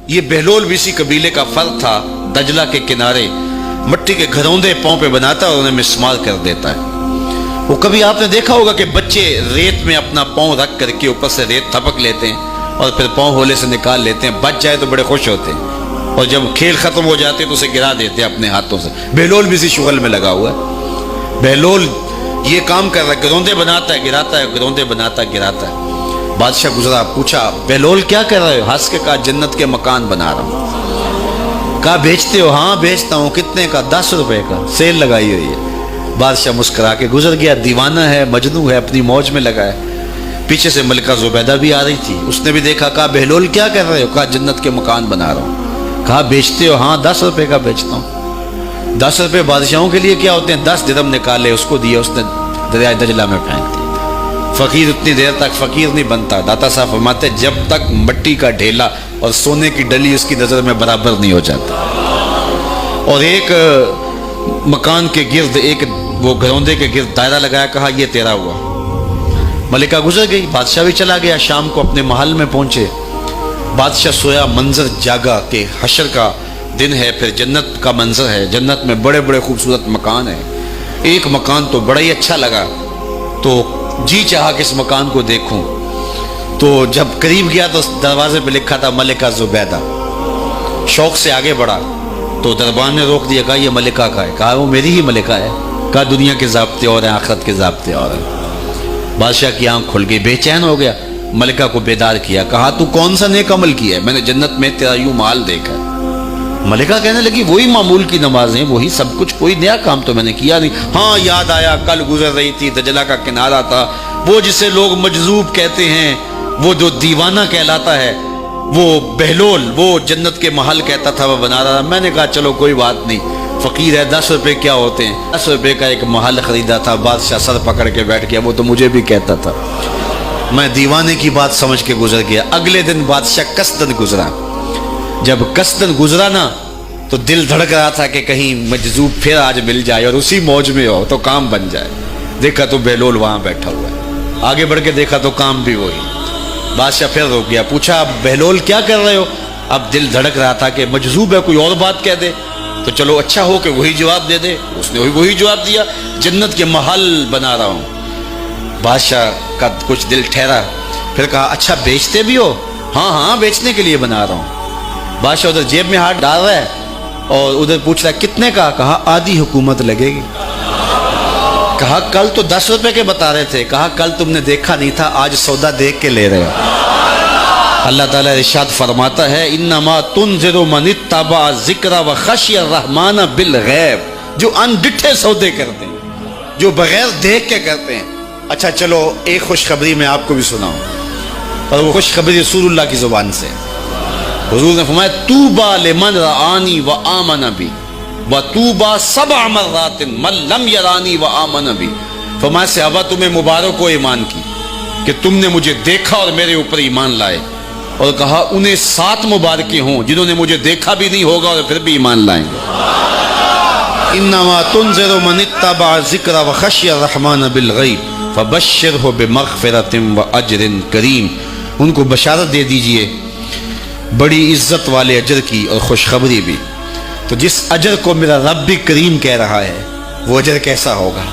یہ بہلول بھی اسی قبیلے کا فرد تھا، دجلہ کے کنارے مٹی کے گھروندے پاؤں پہ بناتا ہے اور انہیں مسمار کر دیتا ہے۔ وہ کبھی آپ نے دیکھا ہوگا کہ بچے ریت میں اپنا پاؤں رکھ کر کے اوپر سے ریت تھپک لیتے ہیں اور پھر پاؤں ہولے سے نکال لیتے ہیں، بچ جائے تو بڑے خوش ہوتے ہیں، اور جب کھیل ختم ہو جاتے ہیں تو اسے گرا دیتے ہیں اپنے ہاتھوں سے۔ بہلول بھی اسی شغل میں لگا ہوا ہے، بہلول یہ کام کر رہا ہے، گروندے بناتا ہے گراتا ہے، گروندے بناتا ہے گراتا ہے۔ بادشاہ گزرا، پوچھا بہلول کیا کر رہے ہو؟ ہنس کے کہا جنت کے مکان بنا رہا ہوں۔ کہا بیچتے ہو؟ ہاں بیچتا ہوں۔ کتنے کا؟ 10 روپے کا، سیل لگائی ہوئی ہے۔ بادشاہ مسکرا کے گزر گیا، دیوانہ ہے، مجنوں ہے، اپنی موج میں لگا ہے۔ پیچھے سے ملکہ زبیدہ بھی آ رہی تھی، اس نے بھی دیکھا، کہا بہلول کیا کر رہے ہو؟ کہا جنت کے مکان بنا رہا ہوں۔ کہا بیچتے ہو؟ ہاں 10 روپے کا بیچتا ہوں۔ 10 روپے بادشاہوں کے لیے کیا ہوتے ہیں؟ 10 درہم نکالے، اس کو دیا، اس نے دریائے دجلہ میں پھینک دیا۔ فقیر اتنی دیر تک فقیر نہیں بنتا، داتا صاحب فرماتے جب تک مٹی کا ڈھیلا اور سونے کی ڈلی اس کی نظر میں برابر نہیں ہو جاتا۔ اور ایک مکان کے گرد، ایک وہ گھروندے کے گرد دائرہ لگایا، کہا یہ تیرا ہوا۔ ملکہ گزر گئی، بادشاہ بھی چلا گیا، شام کو اپنے محل میں پہنچے۔ بادشاہ سویا، منظر جاگا کہ حشر کا دن ہے، پھر جنت کا منظر ہے، جنت میں بڑے بڑے خوبصورت مکان ہیں۔ ایک مکان تو بڑا ہی اچھا لگا، تو جی چاہا کہ اس مکان کو دیکھوں۔ تو جب قریب گیا تو دروازے پہ لکھا تھا ملکہ زبیدہ۔ شوق سے آگے بڑھا تو دربان نے روک دیا، کہا یہ ملکہ کا ہے؟ کہا وہ میری ہی ملکہ ہے۔ کہا دنیا کے ضابطے اور ہیں، آخرت کے ضابطے اور ہیں۔ بادشاہ کی آنکھ کھل گئی، بے چین ہو گیا، ملکہ کو بیدار کیا، کہا تو کون سا نیک عمل کیا ہے؟ میں نے جنت میں تیرا یوں مال دیکھا ہے۔ ملکہ کہنے لگی وہی معمول کی نمازیں، وہی سب کچھ، کوئی نیا کام تو میں نے کیا نہیں۔ ہاں یاد آیا، کل گزر رہی تھی، دجلہ کا کنارہ تھا، وہ جسے لوگ مجذوب کہتے ہیں، وہ جو دیوانہ کہلاتا ہے، وہ بہلول، وہ جنت کے محل کہتا تھا، وہ بنا رہا۔ میں نے کہا چلو کوئی بات نہیں، فقیر ہے، 10 روپے کیا ہوتے ہیں؟ 10 روپے کا ایک محل خریدا تھا۔ بادشاہ سر پکڑ کے بیٹھ گیا، وہ تو مجھے بھی کہتا تھا۔ میں دیوانے کی بات سمجھ کے گزر گیا۔ اگلے دن بادشاہ قصدن گزرا۔ جب قصدن گزرا نا تو دل دھڑک رہا تھا کہ کہیں مجذوب پھر آج مل جائے اور اسی موج میں ہو تو کام بن جائے۔ دیکھا تو بہلول وہاں بیٹھا ہوا ہے، آگے بڑھ کے دیکھا تو کام بھی وہی۔ بادشاہ پھر رک گیا، پوچھا بہلول کیا کر رہے ہو؟ اب دل دھڑک رہا تھا کہ مجذوب ہے، کوئی اور بات کہہ دے تو چلو اچھا ہو کہ وہی جواب دے دے۔ اس نے وہی جواب دیا، جنت کے محل بنا رہا ہوں۔ بادشاہ کا کچھ دل ٹھہرا، پھر کہا اچھا بیچتے بھی ہو؟ ہاں ہاں بیچنے کے لیے بنا رہا ہوں۔ بادشاہ ادھر جیب میں ہاتھ ڈال رہا ہے اور ادھر پوچھ رہا ہے کتنے کا؟ کہا آدھی حکومت لگے گی۔ کہا کل تو 10 روپے کے بتا رہے تھے۔ کہا کل تم نے دیکھا نہیں تھا، آج سودا دیکھ کے لے رہے ہو۔ اللہ تعالیٰ ارشاد فرماتا ہے انما تنذر من اتبع ذکر وخشی الرحمن بالغیب، جو ان ڈٹھے سودے کرتے ہیں، جو بغیر دیکھ کے کرتے ہیں۔ اچھا چلو ایک خوشخبری میں آپ کو بھی سناؤں، اور وہ خوشخبری رسول اللہ کی زبان سے۔ حضور نے فرمایا طوبی لمن رآنی وآمن بی وطوبی 7 مرات من لم یرانی وآمن بی۔ فرمایا صحابہ تمہیں مبارک ہو ایمان کی کہ تم نے مجھے دیکھا اور میرے اوپر ایمان لائے، اور کہا انہیں 7 مبارکیں ہوں جنہوں نے مجھے دیکھا بھی نہیں ہوگا اور پھر بھی ایمان لائیں گے۔ انما تنذر من اتبع ذکر وخشی الرحمن بالغیب فبشرہ بمغفرۃ واجر کریم۔ ان کو بشارت دے دیجئے بڑی عزت والے اجر کی اور خوشخبری بھی۔ تو جس اجر کو میرا رب بھی کریم کہہ رہا ہے وہ اجر کیسا ہوگا؟